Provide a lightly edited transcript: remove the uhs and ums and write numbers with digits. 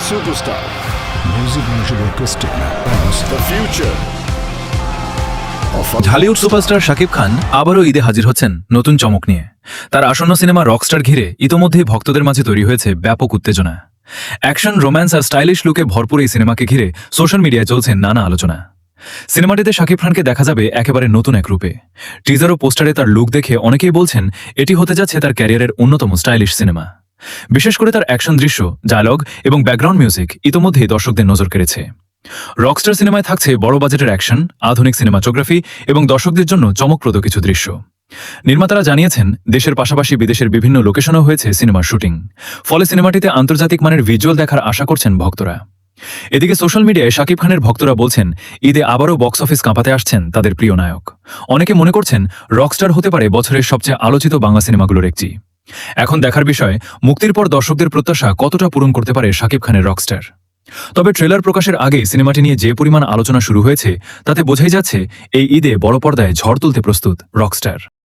superstar. Music শুধু acoustic না, The future of Dhallywood superstar Shakib Khan আবারও ঈদে হাজির হচ্ছেন নতুন চমক নিয়ে। তার আসন্ন সিনেমা রকস্টার ঘিরে ইতোমধ্যেই ভক্তদের মাঝে তৈরি হয়েছে ব্যাপক উত্তেজনা। অ্যাকশন, রোম্যান্স আর স্টাইলিশ লুকে ভরপুর এই সিনেমাকে ঘিরে সোশ্যাল মিডিয়ায় চলছে নানা আলোচনা। সিনেমাটিতে শাকিব খানকে দেখা যাবে একেবারে নতুন এক রূপে। টিজার ও পোস্টারে তার লুক দেখে অনেকেই বলছেন এটি হতে যাচ্ছে তার ক্যারিয়ারের অন্যতম স্টাইলিশ সিনেমা। বিশেষ করে তার অ্যাকশন দৃশ্য, ডায়ালগ এবং ব্যাকগ্রাউন্ড মিউজিক ইতোমধ্যেই দর্শকদের নজর কেড়েছে। রকস্টার সিনেমায় থাকছে বড় বাজেটের অ্যাকশন, আধুনিক সিনেমাটোগ্রাফি এবং দর্শকদের জন্য চমকপ্রদ কিছু দৃশ্য। নির্মাতারা জানিয়েছেন দেশের পাশাপাশি বিদেশের বিভিন্ন লোকেশনেও হয়েছে সিনেমার শুটিং, ফলে সিনেমাটিতে আন্তর্জাতিক মানের ভিজুয়াল দেখার আশা করছেন ভক্তরা। এদিকে সোশ্যাল মিডিয়ায় শাকিব খানের ভক্তরা বলছেন ঈদে আবারও বক্স অফিস কাঁপাতে আসছেন তাদের প্রিয় নায়ক। অনেকে মনে করছেন রকস্টার হতে পারে বছরের সবচেয়ে আলোচিত বাংলা সিনেমাগুলোর একটি। এখন দেখার বিষয় মুক্তির পর দর্শকদের প্রত্যাশা কতটা পূরণ করতে পারে শাকিব খানের রকস্টার। তবে ট্রেলার প্রকাশের আগে সিনেমাটি নিয়ে যে পরিমাণ আলোচনা শুরু হয়েছে তাতে বোঝাই যাচ্ছে এই ঈদে বড় পর্দায় ঝড় তুলতে প্রস্তুত রকস্টার।